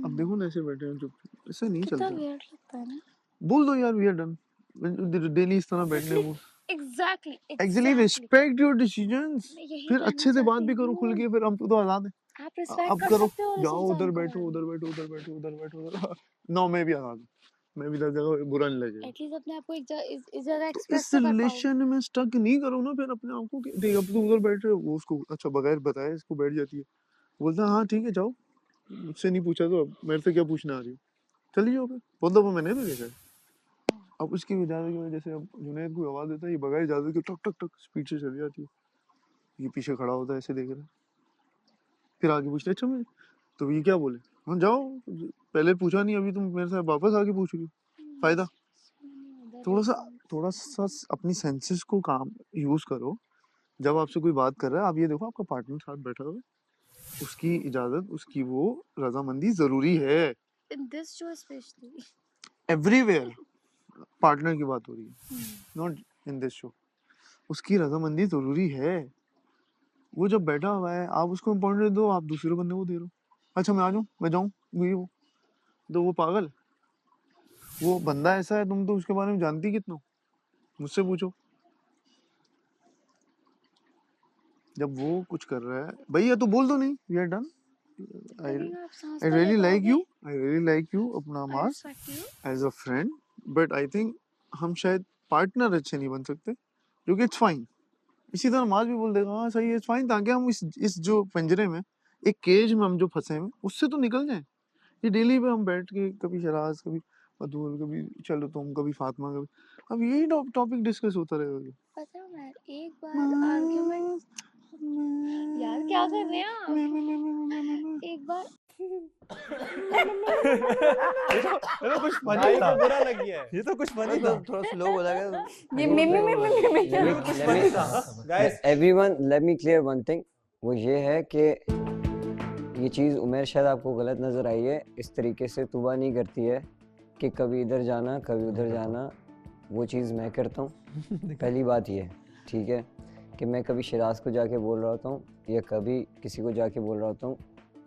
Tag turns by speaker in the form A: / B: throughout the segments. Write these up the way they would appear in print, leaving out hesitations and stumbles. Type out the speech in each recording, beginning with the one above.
A: अब देखो ना ऐसे बैठे हैं चुप, ऐसे नहीं
B: कितना
A: चलता।
B: वियर्ड लगता है ना।
A: बोल दो यार वी आर डन, डेली इस तरह बैठने वो।
B: Exactly
A: actually respect your decisions,
B: मैं यही
A: फिर
B: कहना
A: अच्छे से बात
B: चाहती
A: भी करो खुल
B: हूँ।
A: के, फिर हम तो आजाद हैं।
B: आप रिस्पेक्ट
A: अब
B: कर
A: करो,
B: सकते हो और इस
A: जाओ
B: इंसान
A: उधर
B: को
A: बैठो
B: नहीं।
A: उधर बैठो उधर बैठो उधर बैठो उधर। नो मैं भी आजाद हूँ, मैं भी 10 जगह बुरा नहीं लगेगा।
B: एटलीस्ट अपने आप को एक जगह इस जगह
A: तो
B: एक्सप्रेस
A: इस
B: तो कर पाओ।
A: रिलेशन में स्टक नहीं करो ना फिर अपने आप को कि देख अब तो उधर बैठ रहे हो, वो उसको अच्छा बगैर बताए इसको बैठ जाती है, बोलता है हाँ ठीक है जाओ, मुझसे नहीं पूछा तो अब मेरे से क्या पूछना आ रही हो, चली जाओ फिर। बोलता वो मैंने भी देखा है। अब उसकी इजाजत की वजह से अब जुनैद को आवाज देता है, ये बगैर इजाजत के टक टक टक स्पीड से चली जाती है, ये पीछे खड़ा होता है ऐसे देख रहा है, फिर आगे पूछते अच्छा मैं तो ये क्या बोले, हाँ जाओ पहले पूछा नहीं, अभी तुम मेरे साथ वापस आके पूछ रही हो, फायदा। थोड़ा सा अपनी सेंसेस को काम यूज करो। जब आपसे कोई बात कर रहा है आप ये देखो आपका पार्टनर साथ बैठा हुआ है, उसकी इजाजत उसकी वो रजामंदी जरूरी है।
B: In this show specially
A: everywhere partner की बात हो रही है, नॉट इन दिस शो। उसकी रजामंदी जरूरी है। वो जब बैठा हुआ है आप उसको इम्पोर्टेंस दो, आप दूसरे बंदे को दे रहे हो। अच्छा मैं आ जाऊँ, मैं जाऊँ, वो तो वो पागल, वो बंदा ऐसा है, तुम तो उसके बारे में जानती कितना, मुझसे पूछो। जब वो कुछ कर रहा है भैया तो बोल दो नहीं, we are done. I really like you, I really like you अपना मास as a friend, but I think हम शायद पार्टनर अच्छे नहीं बन सकते, जो कि इट्स फाइन। इसी तरह मास भी बोल देगा हाँ सही है, इट्स फाइन, ताकि हम इस जो पिंजरे में, एक केज में हम जो फंसे हैं उससे तो निकल जाएं। ये डेली पे हम बैठ के कभी शराज, कभी अदूल, कभी चलो तुम, कभी फातिमा, कभी अब यही टॉपिक डिस्कस होता रहेगा।
B: पता है मैं एक बार आर्ग्यूमेंट यार क्या कर रहे हैं आप, एक बार
C: ये तो कुछ फनी था, बुरा लग गया है, ये तो कुछ फनी था,
D: थोड़ा स्लो बोला गया
B: ये मैं
C: कुछ फनी था। Guys
D: everyone let me clear one thing, वो ये है कि ये चीज़ उमेर शायद आपको गलत नज़र आई है। इस तरीके से तुबा नहीं करती है कि कभी इधर जाना कभी उधर जाना, वो चीज़ मैं करता हूँ। पहली बात ये ठीक है कि मैं कभी शिराज को जाके बोल रहा होता हूँ या कभी किसी को जाके बोल रहा होता हूँ,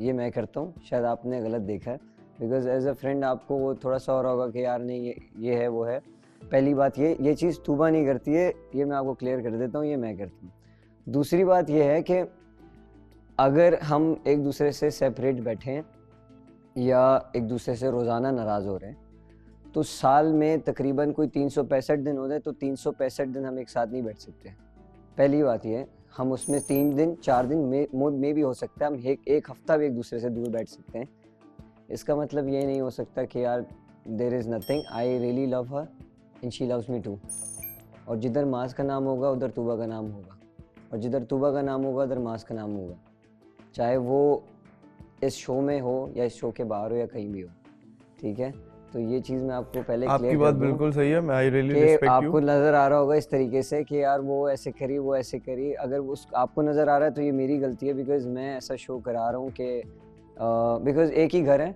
D: ये मैं करता हूँ। शायद आपने गलत देखा है, बिकॉज एज अ फ्रेंड आपको वो थोड़ा सा हो रहा होगा कि यार नहीं ये है वो है। पहली बात ये चीज़ तुबा नहीं करती है, ये मैं आपको क्लियर कर देता हूँ, ये मैं करता हूँ। दूसरी बात ये है कि अगर हम एक दूसरे से सेपरेट बैठे हैं या एक दूसरे से रोज़ाना नाराज़ हो रहे हैं, तो साल में तकरीबन कोई 365 दिन होते हैं, तो 365 दिन हम एक साथ नहीं बैठ सकते। पहली बात ये है, हम उसमें 3 दिन 4 दिन में भी हो सकता है, हम एक हफ्ता भी एक दूसरे से दूर बैठ सकते हैं। इसका मतलब ये नहीं हो सकता कि यार there is nothing, I really love her and she loves me too. और जिधर मास का नाम होगा उधर तुबा का नाम होगा, और जिधर तुबा का नाम होगा उधर मास का नाम होगा, चाहे वो इस शो में हो या इस शो के बाहर हो या कहीं भी हो। ठीक है, तो ये चीज़ मैं आपको पहले
C: आपकी बात बिल्कुल सही है, मैं आई रियली रिस्पेक्ट यू।
D: आपको नज़र आ रहा होगा इस तरीके से कि यार वो ऐसे करी वो ऐसे करी, अगर वो आपको नज़र आ रहा है तो ये मेरी गलती है, बिकॉज मैं ऐसा शो करा रहा हूँ कि बिकॉज एक ही घर है,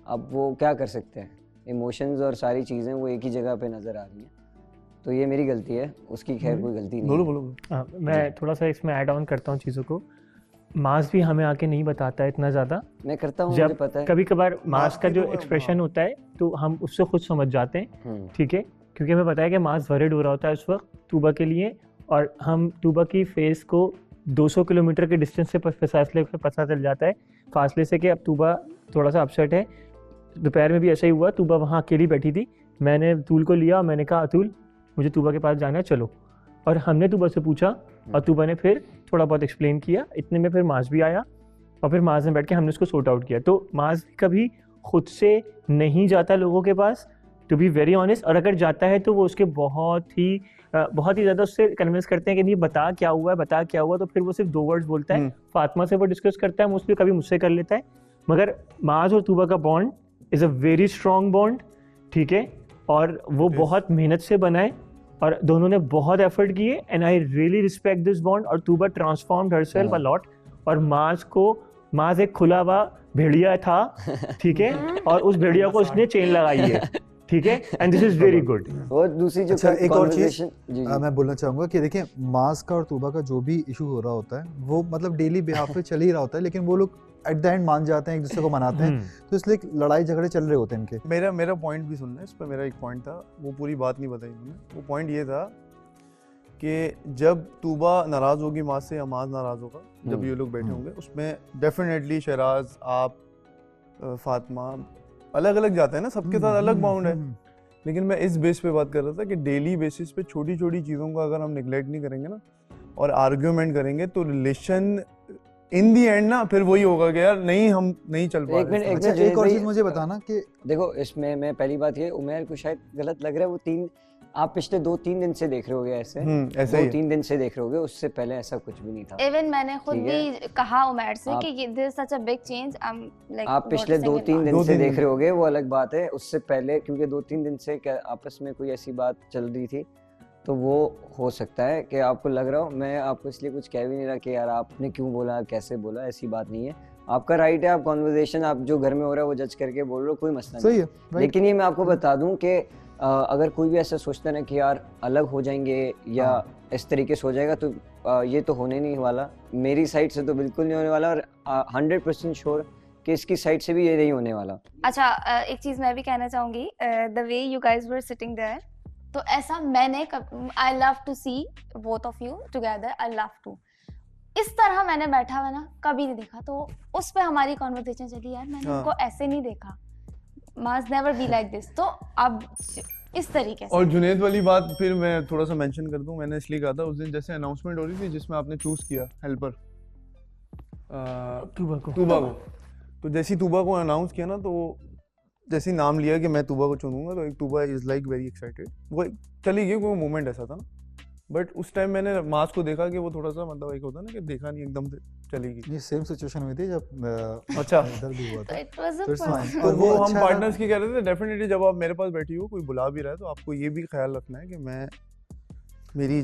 D: अब वो क्या कर सकते हैं, इमोशंस और सारी चीज़ें वो एक ही जगह पे नज़र आ रही हैं, तो ये मेरी गलती है, उसकी खैर कोई गलती नहीं।
E: बोलो मैं थोड़ा सा इसमें ऐड ऑन करता हूँ चीज़ों को। मास भी हमें आके नहीं बताता है इतना ज़्यादा,
D: मैं करता हूँ,
E: जब
D: मुझे पता है।
E: कभी कभार मास का जो एक्सप्रेशन होता है तो हम उससे खुद समझ जाते हैं, ठीक है, क्योंकि हमें पता है कि मास वरिड हो रहा होता है उस वक्त तुबा के लिए, और हम तुबा की फेस को 200 किलोमीटर के डिस्टेंस से फासले से पता चल जाता है, फासले से कि अब तुबा थोड़ा सा अपसेट है। दोपहर में भी ऐसा ही हुआ, तुबा वहाँ अकेली बैठी थी, मैंने अतुल को लिया, मैंने कहा अतुल मुझे तुबा के पास जाना है चलो, और हमने तुबा से पूछा और तुबा ने फिर थोड़ा बहुत एक्सप्लेन किया, इतने में फिर मास भी आया और फिर मास में बैठ के हमने उसको सॉर्ट आउट किया। तो मास कभी खुद से नहीं जाता लोगों के पास, टू बी वेरी ऑनेस्ट, और अगर जाता है तो वो उसके बहुत ही ज़्यादा उससे कन्विंस करते हैं कि नहीं बता क्या हुआ है, बता क्या हुआ, तो फिर वो सिर्फ 2 वर्ड्स बोलता है। फातिमा से वो डिस्कस करता है, मुझसे कभी मुझसे कर लेता है, मगर मास और तुबा का bond is a very strong bond, ठीक है, और वो बहुत मेहनत से बना है और दोनों ने बहुत एफर्ट किए, and I really respect this bond. और तुबा ट्रांसफॉर्म्ड हरसेल्फ अ लॉट, और मास एक खुला हुआ भेड़िया था, ठीक है, और उस भेड़िया को उसने चेन लगाई है, ठीक है, and this is very good.
D: और दूसरी जो
F: एक और चीज मैं बोलना चाहूंगा कि देखिए मास का और तुबा का जो भी इशू हो रहा होता है वो मतलब डेली बिहाफ पे चल ही रहा होता है, लेकिन वो लोग एट द एंड मान जाते हैं, एक दूसरे को मनाते हैं, तो इसलिए लड़ाई झगड़े चल रहे होते हैं इनके।
A: मेरा पॉइंट भी सुनना है, इस पर मेरा एक पॉइंट था, वो पूरी बात नहीं बताई उन्होंने। वो पॉइंट ये था कि जब तूबा नाराज़ होगी माँ से या माँ नाराज़ होगा, जब ये लोग बैठे होंगे, उसमें डेफिनेटली शहराज, आप, फातिमा अलग अलग जाते हैं ना, सबके साथ अलग बाउंड है। लेकिन मैं इस बेस पे बात कर रहा था कि डेली बेसिस पे छोटी छोटी चीज़ों का अगर हम निगलेक्ट नहीं करेंगे ना और आर्ग्यूमेंट करेंगे, तो रिलेशन इन दी एंड ना फिर वही होगा कि यार नहीं, हम नहीं चल पा रहे।
F: अच्छा, एक और चीज़ मुझे बताना कि
D: देखो, इसमें मैं पहली बात ये, उमैर को शायद गलत लग रहा है, वो आप पिछले 2-3 दिन से देख रहे होगे ऐसे,
A: ऐसे ही
D: 2-3 दिन से देख रहे होगे, उससे पहले ऐसा कुछ भी नहीं था।
B: इवन मैंने खुद भी कहा उमैर से कि ये this such a big change,
D: आप पिछले 2-3 दिन से देख रहे होगे, वो अलग बात है। उससे पहले क्योंकि 2-3 दिन से आपस में कोई ऐसी बात चल रही थी, तो वो हो सकता है कि आपको लग रहा हो। मैं आपको इसलिए कुछ कह भी नहीं रहा कि यार आपने क्यों बोला, कैसे बोला, ऐसी बात नहीं है। आपका राइट है, आप कॉन्वर्सेशन, आप जो घर में हो रहा है वो जज करके बोल रहे हो, कोई मसला नहीं है। लेकिन ये मैं आपको बता दूं कि अगर कोई भी ऐसा सोचता है ना कि यार अलग हो जाएंगे या इस तरीके से हो जाएगा, तो ये तो होने नहीं वाला। मेरी साइड से तो बिल्कुल नहीं होने वाला, और 100% श्योर कि इसकी साइड से भी ये नहीं होने वाला।
B: अच्छा, एक चीज मैं भी कहना चाहूंगी, the way you guys were sitting there, तो ऐसा मैंने I love to see both of you together, I love to, इस तरह मैंने बैठा हुआ ना कभी नहीं देखा। तो उस पे हमारी कॉन्वर्सेशन चली, यार मैंने उनको ऐसे नहीं देखा, must never be like this। तो अब इस तरीके से।
A: और जुनेद वाली बात फिर मैं थोड़ा सा मेंशन कर दूं, मैंने इसलिए कहा था उस दिन जैसे अनाउंसमेंट हो रही थी जिसमें आपने चूज किया हेल्पर तूबा को, तो जैसे तूबा को अनाउंस किया ना, तो जैसे नाम लिया कि मैं तूबा को चुनूंगा, तो एक Tuba is like very excited, वो चली गई, कोई मोमेंट ऐसा था ना। बट उस टाइम मैंने मास को देखा कि वो थोड़ा सा मतलब एक होता है ना कि देखा नहीं, एकदम से चली गई।
F: ये सेम सिचुएशन हुई थी जब
A: अच्छा
F: इधर भी हुआ था।
B: It was a
F: तो
B: person।
A: तो वो हम पार्टनर्स की कह रहे थे, डेफिनेटली जब आप मेरे पास बैठी हो, कोई बुला भी रहा है, तो आपको ये भी ख्याल रखना है कि मैं मेरी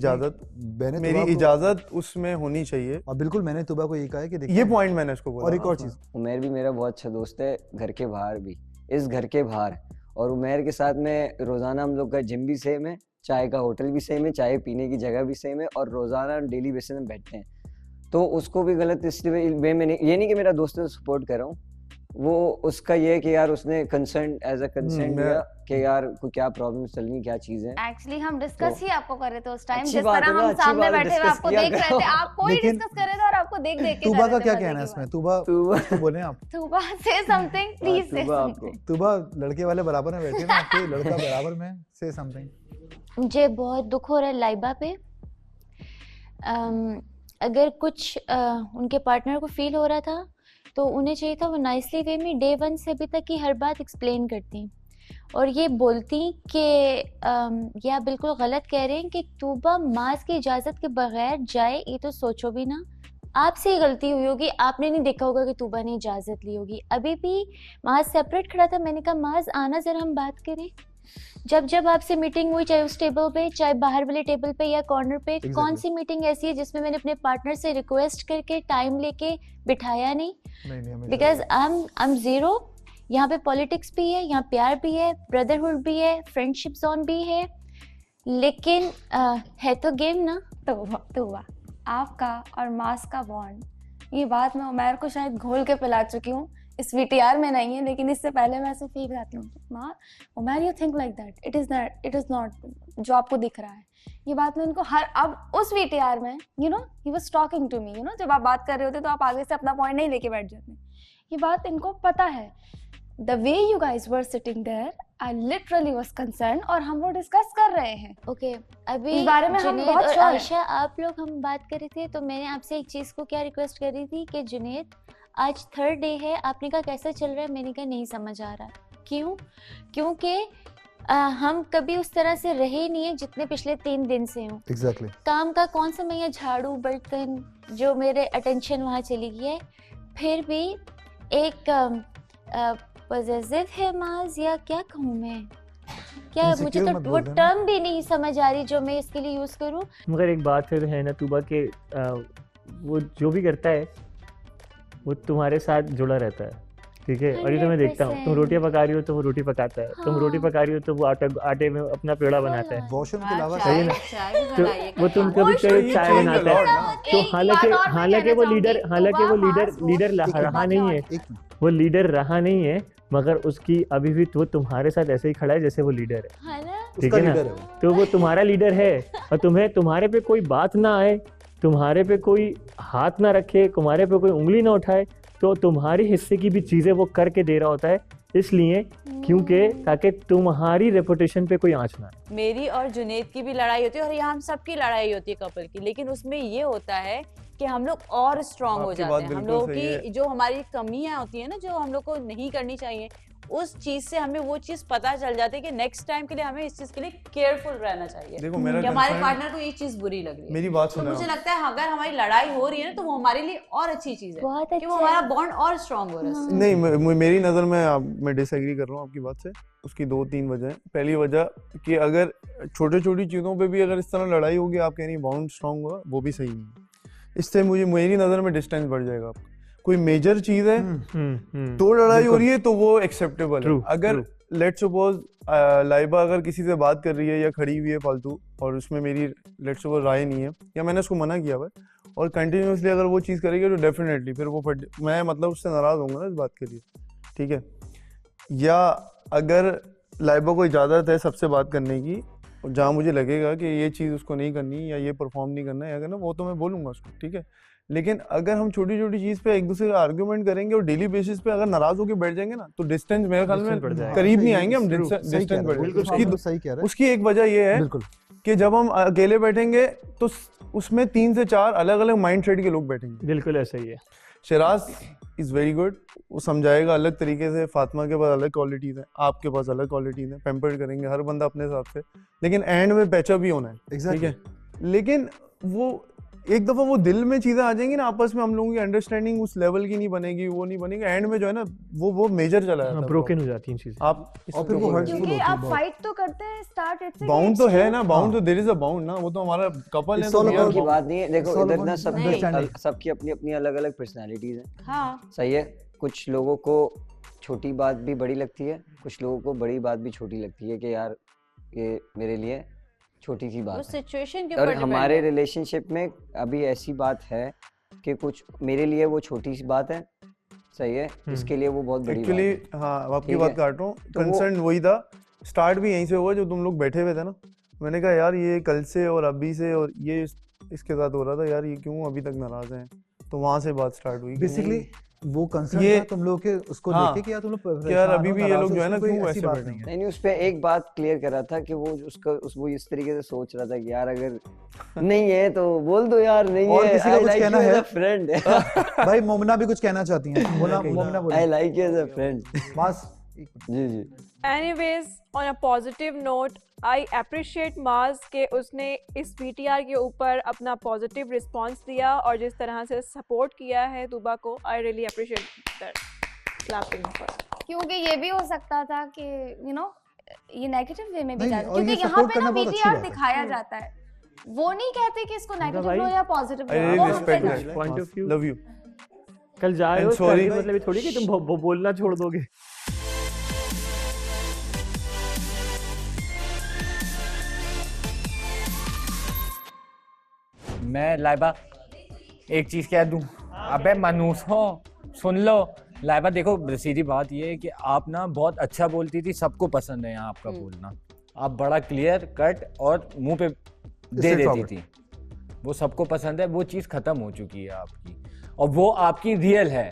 A: इजाजत उसमें होनी चाहिए।
F: और बिल्कुल मैंने तुबा को ये कहा है कि देखिए,
A: ये पॉइंट मैंने उसको बोला।
F: और एक और चीज,
D: उमैर भी मेरा बहुत अच्छा दोस्त है, घर के बाहर भी, इस घर के बाहर। और उमैर के साथ में रोजाना हम लोग का जिम भी सेम है, चाय का होटल भी सेम है, चाय पीने की जगह भी सेम है, और रोजाना डेली बेसिस में बैठते हैं। तो उसको भी गलत इसलिए वे में नहीं, ये नहीं कि मेरा दोस्त है तो सपोर्ट कर रहा हूँ, वो उसका ये है कि यार उसने कंसर्न एज अ कंसर्न दिया कि यार को क्या प्रॉब्लम चल रही, क्या चीज है।
B: एक्चुअली हम डिस्कस ही आपको कर रहे थे उस टाइम,
D: अच्छी
B: जिस
D: बात
B: तरह
D: है ना,
B: हम
D: अच्छी
B: सामने
D: बात है,
B: बैठे हुए आपको
D: discuss
B: देख
D: किया
B: रहे थे,
D: करो।
B: आपको ही
F: लेकिन
B: डिस्कस कर रहे थे और आपको देख देख के
F: तुबा का क्या कहना है इसमें? तुबा बोले आप,
B: Tuba say something, please say something.
F: Tuba लड़के वाले बराबर में बैठे ना, आपके लड़का बराबर में, से समथिंग।
G: मुझे बहुत दुख हो रहा है लाइबा पे। अगर कुछ उनके पार्टनर को फील हो रहा था तो उन्हें चाहिए था वो नाइसली वे में डे 1 से अभी तक की हर बात एक्सप्लेन करती और ये बोलती कि ये आप बिल्कुल गलत कह रहे हैं कि तूबा माज की इजाज़त के बगैर जाए, ये तो सोचो भी ना, आपसे ही गलती हुई होगी, आपने नहीं देखा होगा कि तूबा ने इजाज़त ली होगी। अभी भी माज सेपरेट खड़ा था, मैंने कहा माज आना ज़रा हम बात करें। जब आपसे मीटिंग हुई, चाहे उस टेबल पे, चाहे बाहर वाले टेबल पे या कॉर्नर पे, कौन सी मीटिंग ऐसी है जिसमें मैंने अपने पार्टनर से रिक्वेस्ट करके टाइम लेके बिठाया नहीं? Because I am zero. यहाँ पे पॉलिटिक्स भी है, यहाँ प्यार भी है, ब्रदरहुड भी है, फ्रेंडशिप जोन भी है, लेकिन है तो गेम ना।
B: तो आपका और मास का बॉन्ड, ये बात मैं उमैर को शायद घोल के पिला चुकी हूँ, इस VTR में नहीं है, लेकिन इससे पहले मैं सिर्फ यही बताती हूँ, माँ Umair you think like that, it is not जो आपको दिख रहा है। ये बात मैं इनको अब उस VTR में you know he was talking to me, you know जब आप बात कर रहे होते तो आप आगे से अपना पॉइंट नहीं लेके बैठ जाते, ये बात इनको पता है। The way you guys were sitting there, I literally was concerned और हम वो डिस्कस कर रहे हैं।
G: ओके, अभी
B: इस बारे में हम
G: जुनैद
B: बहुत
G: और
B: sure हैं।
G: आयशा, आप लोग हम बात कर रहे थे तो मैंने आपसे एक चीज़ को क्या रिक्वेस्ट कर रही थी कि जुनैद आज 3rd डे है, आपने कहा कैसा चल रहा है, मैंने कहा नहीं समझ आ रहा। क्यों? क्योंकि हम कभी उस तरह से रहे नहीं है जितने पिछले 3 दिन से हों।
F: एग्जैक्टली।
G: काम का कौन सा मैं झाड़ू बर्तन जो मेरे अटेंशन वहाँ चली गई है, फिर भी एक पॉजिटिव है माज, या क्या कहूँ मैं, क्या मुझे तो वो टर्म भी नहीं समझ आ रही जो मैं इसके लिए यूज़ करूँ।
E: मगर एक बात फिर है ना तूबा के, वो जो भी करता है वो तुम्हारे साथ जुड़ा रहता है, ठीक है, और ये तो मैं देखता हूँ, तुम रोटियां पका रही हो तो वो रोटी पकाता है, तुम रोटी
G: हाँ।
E: पका रही हो तो वो आटे में अपना पेड़ा बनाता है,
F: वॉशरूम के अलावा
E: सही है ना?
H: चाय भी
E: तो
H: बनाइए
E: वो तुम कभी कभी चाय बनाता है, तो
B: एक बात और मैं
E: हालांकि वो
B: कहना
E: लीडर
B: चाहूंगी,
E: रहा नहीं है,
F: एक मिनट,
E: वो लीडर रहा नहीं है, मगर उसकी अभी भी वो तुम्हारे साथ ऐसे ही खड़ा है जैसे वो लीडर है,
G: है ना?
E: ठीक
F: उसका
E: है ना?
F: लीडर है वो।
E: तो वो तुम्हारा लीडर है, और तुम्हारे पे कोई बात ना आए, तुम्हारे पे कोई हाथ ना रखे, तुम्हारे पे कोई उंगली ना उठाए, तो तुम्हारे हिस्से की भी चीजें वो करके दे रहा होता है, इसलिए क्योंकि ताकि तुम्हारी रेपुटेशन पे कोई आंच ना आए।
H: मेरी और जुनेद की भी लड़ाई होती है और यहाँ हम सबकी लड़ाई होती है कपल की, लेकिन उसमें ये होता है कि हम लोग और स्ट्रांग हो
A: आपकी
H: जाते
A: बात
H: हैं। हम
A: बिल्कुल
H: लोगों
A: सही
H: की जो हमारी कमियां होती है ना, जो हम लोग को नहीं करनी चाहिए, उस चीज से हमें वो चीज पता चल जाती है कि नेक्स्ट टाइम के लिए हमें इस चीज के लिए केयरफुल रहना चाहिए
A: देखो मेरा
H: कि हमारे
A: concern-
H: पार्टनर को ये चीज बुरी लग रही है।
A: मेरी बात
H: तो
A: सुनो
H: मुझे लगता है अगर हमारी लड़ाई हो रही है ना, तो वो हमारे लिए और अच्छी चीज है
G: बहुत
H: कि वो
G: अच्छा
H: हमारा बॉन्ड और स्ट्रांग हो रहा है उससे।
A: नहीं मेरी नज़र में मैं डिसएग्री कर रहा हूँ आपकी बात से। उसकी 2-3 वजह हैं। पहली वजह कि अगर छोटी चीज़ों पे भी अगर इस तरह लड़ाई होगी, आप कह रही बॉन्ड स्ट्रांग होगा, वो भी सही नहीं है। इससे मेरी नज़र में डिस्टेंस बढ़ जाएगा आपका। कोई मेजर चीज़ है तो लड़ाई हो रही है तो वो एक्सेप्टेबल है। अगर लेट सपोज लाइबा अगर किसी से बात कर रही है या खड़ी हुई है फालतू, और उसमें मेरी लेट सपोज राय नहीं है या मैंने उसको मना किया हुआ है, और कंटिन्यूसली अगर वो चीज़ करेगी तो डेफिनेटली फिर वो मैं मतलब उससे नाराज़ होऊंगा ना इस बात के लिए, ठीक है। या अगर लाइबा को इजाज़त है सबसे बात करने की, और जहाँ मुझे लगेगा कि ये चीज़ उसको नहीं करनी या ये परफॉर्म नहीं करना है, अगर ना वो तो मैं बोलूँगा उसको, ठीक है। लेकिन अगर हम छोटी चीज़ पे एक दूसरे का आर्ग्यूमेंट करेंगे और डेली बेसिस पे अगर नाराज होकर बैठ जाएंगे ना, तो डिस्टेंस मेरे ख्याल में करीब नहीं आएंगे हम, डिस्टेंस बढ़ जाएगा।
F: सही कह रहे
A: उसकी एक वजह ये है
F: बिल्कुल
A: कि जब हम अकेले बैठेंगे तो उसमें 3 से 4 अलग अलग माइंड सेट के लोग बैठेंगे।
E: बिल्कुल ऐसा ही है।
A: शिराज इज़ वेरी गुड, वो समझाएगा अलग तरीके से, फातिमा के पास अलग क्वालिटीज़ हैं, आपके पास अलग क्वालिटीज़ हैं, पैम्पर्ड करेंगे हर बंदा अपने हिसाब से, लेकिन एंड में पैचअप भी होना है, ठीक है। लेकिन वो एक दफ़ा वो दिल में चीज़ें आ जाएंगी ना, आपस में हम लोगों की अंडरस्टैंडिंग उस लेवल की नहीं बनेगी, वो नहीं बनेगी, एंड में जो है ना वो मेजर चला जाता है,
E: ब्रोकन हो जाती हैं चीजें।
A: आप
F: और फिर वो hurtful
B: क्योंकि
F: होती है
B: आप
F: बहुत।
B: फाइट तो करते हैं स्टार्ट इट से
A: बाउंड तो है ना, बाउंड तो देयर इज अ बाउंड ना, वो तो हमारा कपल है
F: It's
A: तो
F: all
A: we are
F: about
D: की
A: bound।
D: बात नहीं है। देखो
F: It's all
D: इधर ना
F: about
D: सबकी
F: understanding।
D: सबकी अपनी अपनी अलग अलग पर्सनालिटीज हैं,
H: हाँ,
D: सही है। कुछ लोगों को छोटी बात भी बड़ी लगती है, कुछ लोगों को बड़ी बात भी छोटी लगती है कि यार ये मेरे लिए छोटी सी
H: उस
D: बात है।
H: सिचुएशन के
D: और
H: ऊपर डिपेंड
D: हमारे
H: है।
D: रिलेशनशिप में अभी ऐसी बात है कि कुछ मेरे लिए वो छोटी सी बात है, सही है, इसके लिए वो बहुत बड़ी बात
A: एक्चुअली
D: है।
A: हाँ, आपकी
D: ठीक
A: बात
D: है।
A: काट रहा हूँ,
D: तो वो-
A: कंसर्न वही था, स्टार्ट भी यहीं से हुआ जो तुम लोग बैठे हुए थे ना। मैंने कहा यार ये कल से और अभी से और ये इसके साथ हो रहा था, यार ये क्यों अभी तक नाराज हैं, तो वहाँ से बात स्टार्ट हुई कि
F: बेसिकली वो कंसर्न
A: ये-
F: था तुम लोग के उसको
A: हाँ,
F: लेके कि यार तुम लोग
A: कि यार
F: परेशान
A: अभी
F: हो,
A: भी ये
F: नाराज
A: लोग
F: हो,
A: जो है ना
F: उसमें कोई
A: क्यों
F: ऐसी
A: ऐसे
F: बात
A: बैठे
F: नहीं है।
D: नहीं उस पे एक बात क्लियर कर रहा था कि वो वो इस तरीके से सोच रहा था कि यार अगर नहीं है तो बोल दो यार, नहीं
F: और
D: है,
F: किसी का
D: I
F: कुछ
D: like
F: कहना
D: you as
F: है?
D: a friend
F: भाई मोमना भी कुछ कहना चाहती हैं, मोमना
D: I
F: बोलिए।
D: like you as a friend।
F: Mass
D: ji ji.
I: Anyways, on a positive note, I appreciate Maz के उसने इस VTR के ऊपर अपना पॉजिटिव रिस्पांस दिया और जिस तरह से सपोर्ट किया है तूबा को। I really appreciate that. Clapping for.
B: क्योंकि ये भी हो सकता था कि ये नेगेटिव वे में भी
F: नहीं,
B: जाता,
F: और ये
B: क्योंकि यहाँ
F: support
B: पे ना
F: करना बहुत अच्छी
B: VTR
F: बात है।
B: दिखाया जाता है, वो नहीं कहते कि इसको नेगेटिव
E: भाई,
B: लो या पॉजिटिव
A: I
B: लो,
A: really
B: वो हम पे
A: respect
B: जाता है।
A: that,
E: Point of view।
A: love you।
E: कल जा रहे
A: And
E: हो,
A: sorry।
E: इसका मतलब ये थोड़ी कि तुम बोलना छोड़ दोगे।
C: मैं लाइबा एक चीज कह दूं, अबे मनूस हो, सुन लो लाइबा, देखो सीधी बात ये है कि आप ना बहुत अच्छा बोलती थी, सबको पसंद है यहाँ आपका बोलना, आप बड़ा क्लियर कट और मुंह पे दे देती थी, वो सबको पसंद है, वो चीज खत्म हो चुकी है आपकी, और वो आपकी रियल है,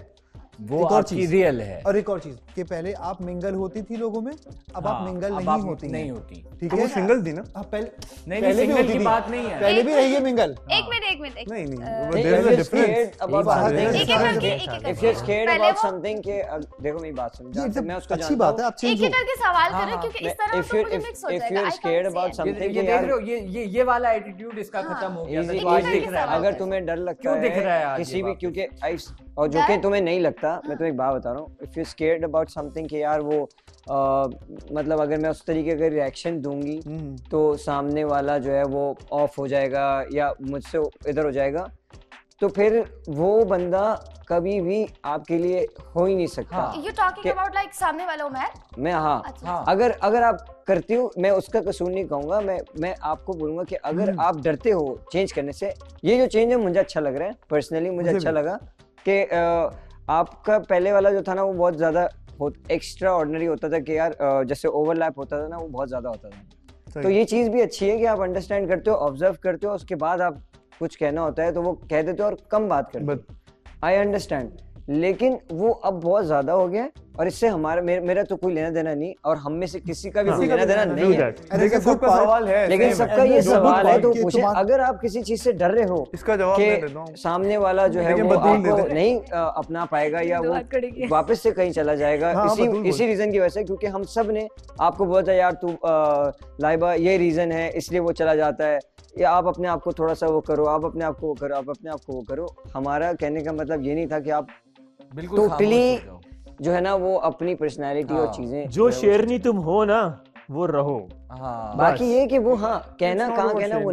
C: वो
F: एक और
C: आपकी
F: चीज।
C: रियल है।
F: और एक और चीज कि पहले आप मिंगल होती थी लोगों में, अब आप
C: हाँ,
F: मिंगल
C: अब
F: नहीं
C: आप
F: होती
C: नहीं
F: हैं।
C: होती।
F: ठीक
A: तो
F: है,
A: वो सिंगल थी ना?
F: आप पहले
C: नहीं
F: पहले भी
C: सिंगल
F: होती
C: की
F: थी।
C: बात नहीं है।
F: पहले भी रही है मिंगल।
B: एक मिनट
A: नहीं नहीं,
D: नहीं,
A: there is a
D: if you're
A: difference।
D: scared about
F: बात है।
D: something-
B: एक एक करके एक एक
D: if you're
B: करके
D: scared
B: पहले
D: about
B: वो
D: something कि देखो मेरी बात सुनो,
F: ये
D: जहाँ तक मैं उसको
F: अच्छी बात है, आप
B: एक
F: चेंज
B: एक करके सवाल
C: हाँ,
B: करें,
C: हाँ,
B: क्योंकि इस तरह
D: if
B: तो
D: you're
B: मुझे
D: if,
B: मिक्स हो
D: if
B: जाएगा।
D: you're
B: I
D: scared
B: can't
D: about
B: say it.
D: something
C: ये
D: कि
C: देख
D: यार
C: रहे हो, ये वाला एटीट्यूड इसका खत्म हो गया,
D: Easy,
C: तो आज
D: easy,
C: दिख रहा है
D: अगर
C: वापस।
D: तुम्हें डर लगता
C: क्यों दिख रहा है आज
D: किसी
C: ये
D: भी,
C: वापस?
D: क्योंकि और जो कि तुम्हें नहीं लगता, मैं तुम्हें एक बात बता रहा हूँ, if you scared about something कि यार वो मतलब अगर मैं उस तरीके का रिएक्शन दूंगी तो सामने वाला जो है वो ऑफ हो जाएगा या मुझसे इधर हो जाएगा, तो फिर वो बंदा कभी भी आपके लिए हो ही नहीं सकता।
B: यू टॉकिंग
D: कि-
B: अबाउट लाइक सामने वाला उमर?
D: मैं हाँ,
B: अच्छा।
C: हाँ।
D: अगर आप करती हो, मैं उसका कसूर नहीं कहूंगा, मैं आपको बोलूंगा कि अगर आप डरते हो चेंज करने से, ये जो चेंज है मुझे अच्छा लग रहा है, पर्सनली मुझे अच्छा लगा कि आपका पहले वाला जो था ना वो बहुत ज्यादा एक्स्ट्रा ऑर्डिनरी होता था कि यार जैसे ओवरलैप होता था ना वो बहुत ज्यादा होता था। तो ये चीज भी अच्छी है कि आप अंडरस्टैंड करते हो, ऑब्जर्व करते हो, उसके बाद आप कुछ कहना होता है तो वो कह देते हो और कम बात करते हो। आई अंडरस्टैंड, लेकिन वो अब बहुत ज्यादा हो गया है और इससे हमारा मेरा तो कोई लेना देना नहीं और हम में से किसी का भी कोई लेना देना नहीं है।
A: लेकिन सबका सवाल है,
D: लेकिन सबका ये सवाल है तो पूछे, अगर आप किसी चीज से डर रहे हो
A: इसका जवाब मैं देता हूँ।
D: कि सामने वाला जो है वो आपको नहीं अपना पाएगा या वो वापस से कहीं चला जाएगा, इसी रीजन की वजह से, क्योंकि हम सब ने आपको बोला यार तू लाइबा ये रीजन है इसलिए वो चला जाता है, या आप अपने आप को थोड़ा सा वो करो, आप अपने आप को वो करो, आप अपने आप को वो करो। हमारा कहने का मतलब ये नहीं था कि आप
C: बिल्कुल
D: टोटली जो है ना वो अपनी पर्सनैलिटी और चीजें
E: जो शेरनी तुम हो ना वो रहो।
C: हाँ,
D: बाकी ये कि वो हाँ कहना कहाँ कहना वो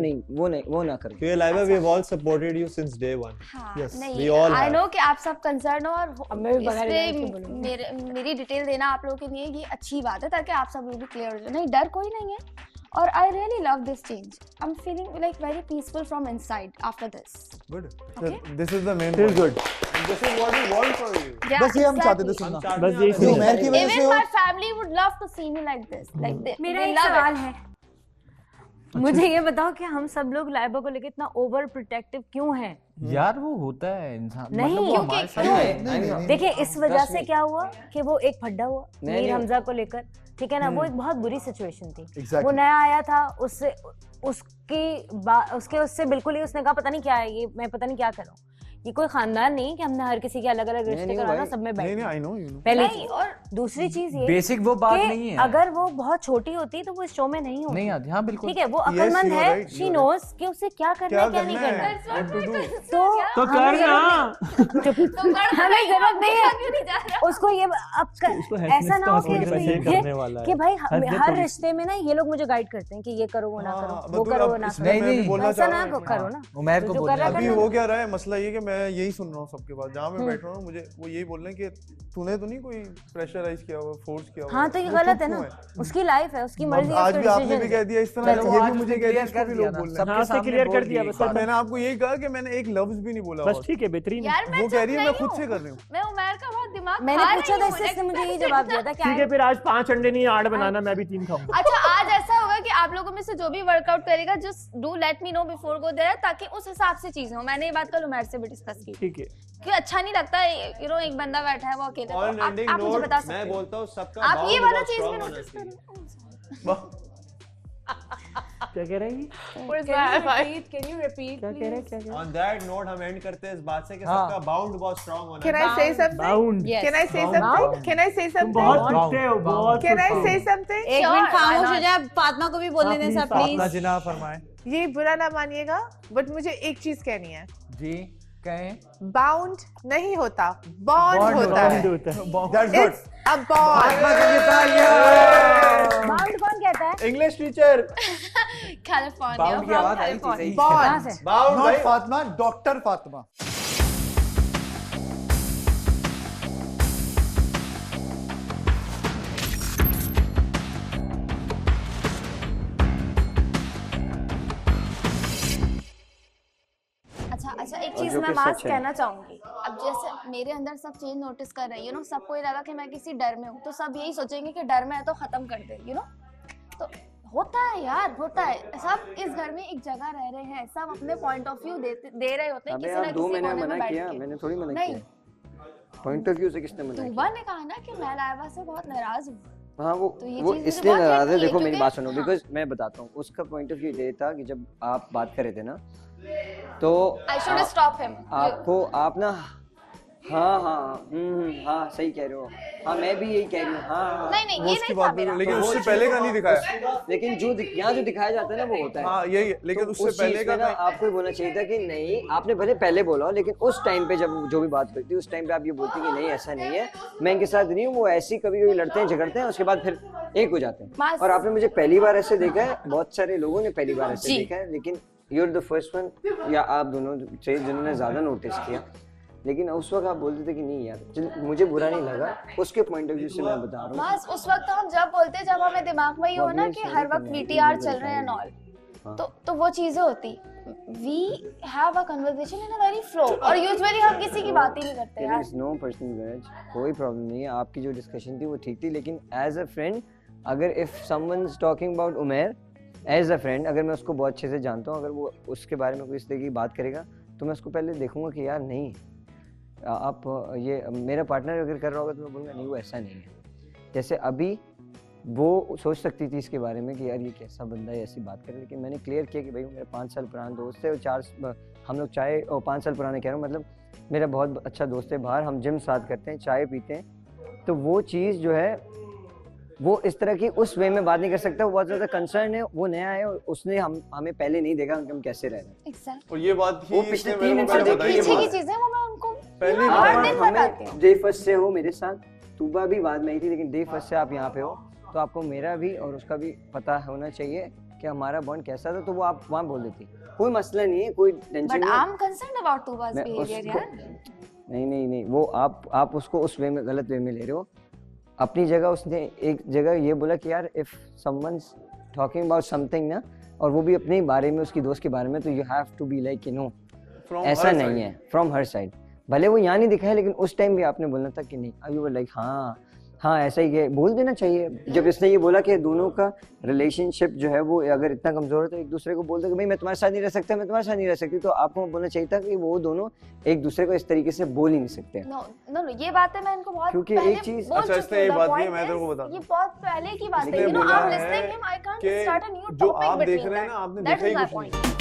D: ना करो।
F: So Laiba, we have all supported you since day one.
B: हाँ,
F: Yes,
B: नहीं,
F: we all
B: I
F: have.
B: know कि आप सब कंसर्न हो और
I: अब मैं भी बगैर
B: इसलिए
I: इलाज के बोलूंगी।
B: मेरी डिटेल देना आप लोगों के लिए ये अच्छी बात है ताकि आप सब लोग भी क्लियर हो जाए। नहीं, डर कोई नहीं है और I really love this change. I'm feeling like very peaceful from inside after this.
A: Good.
B: Okay.
A: This is the main
E: Feel
A: point.
E: good.
A: This is what we want for you.
B: Yeah,
F: बस ये हम चाहते थे
B: exactly.
F: सुनना।
E: बस यही
F: ये
E: सुनना
F: उमर की वजह से
B: Even
F: हो।
B: my family would love to see me like this. Like they,
J: मेरा
B: they
J: एक
B: love
J: सवाल
B: it.
J: है, मुझे ये बताओ कि हम सब लोग लाइबा को लेके इतना ओवर प्रोटेक्टिव क्यों हैं?
C: यार वो होता है इंसान,
J: नहीं,
C: मतलब वो
J: क्योंकि-
C: हमारे साथ
J: क्यों?
C: है।
J: देखिए इस वजह से क्या हुआ कि वो एक फड्डा हुआ
D: नहीं,
J: मीर
D: नहीं।
J: हमजा को लेकर, ठीक है ना, वो एक बहुत बुरी सिचुएशन थी।
F: Exactly.
J: वो नया आया था, उससे बिल्कुल ही उसने कहा पता नहीं क्या है ये, मैं पता नहीं क्या करूं। ये कोई खानदान नहीं कि हमने हर किसी के अलग अलग रिश्ते
D: नहीं
J: कराना,
D: भाई।
J: सब में
A: नहीं,
J: बैठ
A: I know, you know.
J: पहले
B: नहीं,
J: चीज।
B: और
J: दूसरी चीज ये
C: बेसिक वो बात
J: कि
C: नहीं है।
J: अगर वो बहुत छोटी होती तो वो इस शो में नहीं होती।
C: नहीं आती, हाँ बिल्कुल।
J: ठीक है, वो
A: Yes,
J: अक्लमंद
A: you are
J: है,
A: right,
J: she
A: you are
J: knows कि उसे क्या करना है क्या नहीं करना।
A: What to do?
E: तो
J: हमें
E: कर ना।
J: हमें जरूरत नहीं है
B: क्यों नहीं जा रहा?
J: उसको ये अब
E: उसको हंसने
J: ऐसा ना
E: तो
J: हो
E: हंसने
J: कि
E: के पैसे
J: उसको
E: करने वाला है।
J: कि भाई
E: हंसने
J: हर
E: थोड़ी-
J: रिश्ते में ना ये लोग मुझे गाइड करते हैं कि ये करो वो ना
A: हाँ,
J: करो,
A: बदूर,
J: वो करो
A: अब
J: वो ना
A: इसमें
J: करो,
A: मैं भी बोलना
J: वैसा
A: चाह
J: ना
A: रहा हूँ।
J: करो ना।
C: उमर को
J: जो
C: बोलना
J: कर रहा है
A: अभी
J: करने
A: हो
J: दो।
A: क्या रहा है, मसला ये कि मैं यही सुन रहा हूँ सबके पास, जहाँ मैं बैठ रहा हूँ मुझे वो यही बोल रहे हैं कि तूने तो नहीं कोई प्रेशराइज किया हुआ, फोर्स किया हुआ।
J: हाँ तो ये
A: वो
J: गलत
A: चुप
J: है ना,
A: क्यों
J: उसकी लाइफ है, उसकी मर्जी है,
A: आज
J: उसके
A: भी आपने भी
J: decisions
A: कह
J: है।
A: दिया इस तरह,
C: चलो,
A: ये
C: आज
A: भी मुझे
C: उसने
A: कह दिया,
C: clear
A: इसको
C: कर
A: भी
C: दिया
A: लोग
C: ना,
A: बोल रहे
C: सबके
A: हैं।
E: हाँ, उसने
C: सामने
E: clear
C: बोल
E: कर दिया,
C: दिया
E: बस
C: बात।
A: पर मैंने आपको यही कहा कि मैंने एक लफ्ज भी नहीं बोला
E: बस
A: हुआ।
E: ठीक है, बेहतरीन है।
B: यार मैं
A: वो
B: चुप
A: कह रही है मैं
B: नहीं
A: खुद
B: हूँ।
A: से कर रही हूँ।
B: मैं उमर का बहुत दिमाग
J: मैंने
B: खा
J: पूछा
B: रही
J: था
B: हूँ,
J: इसने मुझे यही
B: expected
J: जवाब दिया था कि
E: ठीक है, फिर आज 5 अंडे नहीं 8 बनाना, मैं भी 3 खाऊंगा।
B: अच्छा, आज ऐसा होगा कि आप लोगों में से जो भी वर्कआउट करेगा just do let me know before go there, ताकि उस हिसाब से चीजें हो। मैंने ये बात कल उमर से भी डिस्कस की
E: ठीक है।
B: कि अच्छा नहीं लगता यू नो एक बंदा बैठा है वो अकेले, तो
F: On ending
B: आप मुझे
F: note,
B: बता सकते
F: मैं
B: हो।
F: बोलता हूँ सबका
B: आप
F: bond
B: ये वाला
F: बहुत
B: चीज
F: strong
B: में
F: होना
B: नोटिस
F: चाहिए।
B: करो।
E: क्या कह रहे हैं?
I: Can you repeat,
E: क्या कह रहे हैं? क्या कह रहे हैं?
F: On that note, हम end करते हैं इस बात से कि
C: हाँ।
F: सबका बाउंड बहुत स्ट्रांग होना
K: Can I say something?
E: Bound.
H: Yes.
K: Can I say
E: Bound.
K: something? Can I say
E: तुम बहुत
K: something?
E: टूटते हो, बहुत
K: Can I
E: टूटते
K: say
E: हो।
K: something?
H: एक
B: Sure,
H: मिनट खामोश
B: why
H: हो
B: not?
H: जाए, फातिमा को भी बोलने दें सब
E: please,
H: प्लीज।
C: जिना फरमाए
K: ये बुरा ना मानिएगा, बट मुझे एक चीज कहनी है।
C: जी, कहें।
K: बाउंड नहीं होता, बॉन्ड
C: Bond
K: होता
C: होता
K: है।
E: होता है।
F: That's good.
K: It's a bond.
J: Bound कौन कहता है?
F: English teacher.
B: कैलिफोर्निया,
C: बाउंड की आवाज आई थी सही।
J: कहाँ
K: Bond.
J: से?
F: Bound भाई।
L: Not Fatma, Dr. Fatma.
B: अच्छा एक
D: और
B: चीज
D: जो
B: मैं
D: कि
B: मास
D: सच है।
B: कहना चाहूंगी। अब जैसे मेरे अंदर सब चेंज नोटिस कर रहे हैं, यू नो, सबको ये लगा कि मैं किसी डर में हूँ, तो सब यही सोचेंगे कि डर में है तो खत्म कर दे, यू नो। तो होता है यार, होता है, सब इस घर में एक जगह रह रहे हैं, सब अपने पॉइंट ऑफ व्यू दे रहे होते हैं
D: अबे
B: किसी ना
D: आप 2
B: किसी
D: महीने
B: कोने में
D: मना
B: बैठ
D: किया,
B: के।
D: मैंने थोड़ी मना
B: नहीं,
D: किया। पॉइंट ऑफ व्यू से किसने मना
B: तूबा
D: किया?
B: ने कहा ना कि मैं लाइबा से बहुत नाराज हूँ।
D: हाँ वो
B: तो ये
D: वो
B: चीज़ मुझे
D: इसलिए
B: बहुत
D: नाराज है।
B: हर्ट हुई है,
D: देखो मेरी
B: क्योंकि-
D: बात सुनो,
B: हाँ।
D: बिकॉज मैं बताता हूँ उसका पॉइंट ऑफ व्यू ये था कि जब आप बात कर रहे थे ना तो
B: आई शुड स्टॉप हिम।
D: आपको आप ना हाँ सही कह रहे हो। हाँ मैं भी यही कह रही हूँ। हाँ
B: नहीं नहीं,
A: वो
B: ये
A: उसकी
B: नहीं था
A: बात भी,
B: मेरा।
A: लेकिन
D: तो वो
A: उससे
D: चीज़
A: पहले
D: को-
A: का नहीं दिखाया।
D: लेकिन जो यहाँ जो दिखाया जाता है ना वो होता है।
A: हाँ यही है, लेकिन
D: तो
A: उससे
D: उस
A: पहले
D: चीज
A: का
D: पे ना आपको बोलना चाहिए था कि नहीं, आपने भले पहले बोला हो, लेकिन उस टाइम पे जब जो भी बात करती है उस टाइम पे आप ये बोलती कि नहीं ऐसा नहीं है, मैं इनके साथ नहीं हूँ, वो ऐसी कभी कभी लड़ते हैं झगड़ते हैं, उसके बाद फिर एक हो जाते हैं।
B: मास-
D: और आपने मुझे पहली बार ऐसे देखा है, बहुत सारे लोगों ने पहली बार ऐसे
H: जी।
D: देखा है, लेकिन you're the first one, या आप दोनों थे जिन्होंने ज़्यादा नोटिस किया, लेकिन उस वक्त आप बोलते थे कि नहीं यार मुझे बुरा नहीं लगा, उसके पॉइंट ऑफ व्यू से मैं बता रहा हूँ।
B: बस उस वक्त हम जब बोलते जब हमें दिमाग में ये हो ना कि हर वक्त VTR चल रहे हैं ऑल, तो वो चीजें होती। We have a conversation in a very flow और यूजुअली हम किसी की बात ही नहीं करते यार।
D: There is no personal grudge, कोई प्रॉब्लम नहीं है। आपकी जो डिस्कशन थी वो ठीक थी, लेकिन एज अ फ्रेंड अगर if someone's talking about Umair as a friend, अगर मैं उसको बहुत अच्छे से जानता हूँ, अगर वो उसके बारे में कोई इस तरह की बात करेगा तो मैं उसको पहले देखूंगा कि यार नहीं आप ये मेरा पार्टनर अगर कर रहा होगा तो मैं बोलूँगा नहीं वो ऐसा नहीं है। जैसे अभी वो सोच सकती थी इसके बारे में कि यार ये कैसा बंदा है ऐसी बात करे, लेकिन मैंने क्लियर किया कि भाई मेरा 5 साल पुराना दोस्त है और हम लोग चाय और 5 साल पुराने कह रहा हूँ, मतलब मेरा बहुत अच्छा दोस्त है, बाहर हम जिम साथ करते हैं, चाय पीते हैं, तो वो चीज़ जो है वो इस तरह की उस वे में बात नहीं कर सकता। वो बहुत ज़्यादा कंसर्न है, वो नया है और उसने हमें पहले नहीं देखा कि हम कैसे रह रहे हैं।
B: Exactly.
A: और ये बात ही
D: वो पिछले
A: इसने मेरे
D: 3
A: को
D: दिन से
A: बताई
D: देखी
B: पीछे
A: है।
B: की चीजें वो मैं उनको
A: पहली
B: हर दिन बताती हूँ।
D: डे फर्स्ट से हो मेरे साथ, तूबा भी बाद में आई थी, लेकिन डे फर्स्ट से आप यहाँ पे हो तो आपको मेरा भी और उसका भी पता होना चाहिए कि हमारा बॉन्ड कैसा था, तो वो आप वहाँ बोल देती। कोई मसला नहीं है, कोई टेंशन
B: But
D: नहीं।
B: I'm concerned about Tuba's behavior यार।
D: नहीं वो आप उसको उस वे में गलत वे में ले रहे हो। अपनी जगह उसने एक जगह ये बोला कि यार if someone's talking about something ना, और वो भी अपने बारे में उसकी दोस्त के बारे में, तो you have to be like you know ऐसा नहीं है फ्रॉम हर साइड। भले वो यहाँ नहीं दिखा है लेकिन उस टाइम भी आपने बोलना था कि नहीं, अभी वो लाइक हाँ ऐसा ही है, बोल देना चाहिए। जब इसने ये बोला कि दोनों का रिलेशनशिप जो है वो अगर इतना कमजोर है तो एक दूसरे को बोल दो कि भाई मैं तुम्हारे साथ नहीं रह सकता, मैं तुम्हारे साथ नहीं रह सकती, तो आपको बोलना चाहिए था कि वो दोनों एक दूसरे को इस तरीके से बोल ही नहीं सकते।
B: नो ये बातें मैं इनको बहुत
D: क्योंकि
B: पहले
D: एक चीज
B: बोल
A: अच्छा
B: चुकी
A: इसने ये
B: हूँ।
A: बात
B: The
A: की है,
B: point
A: मैं तेरे को
B: is,
A: बता
B: ये बहुत पहले की बात है।
A: इसने
B: You know,
A: बोला
B: I'm
A: है
B: listening him, I can't
A: कि
B: start a new
A: जो
B: topic
A: आप
B: between
A: देख रहे हैं
B: them.
A: ना आपने
B: That
A: देखा
B: is
A: ही
B: my
A: कुछ
B: point.
A: नहीं।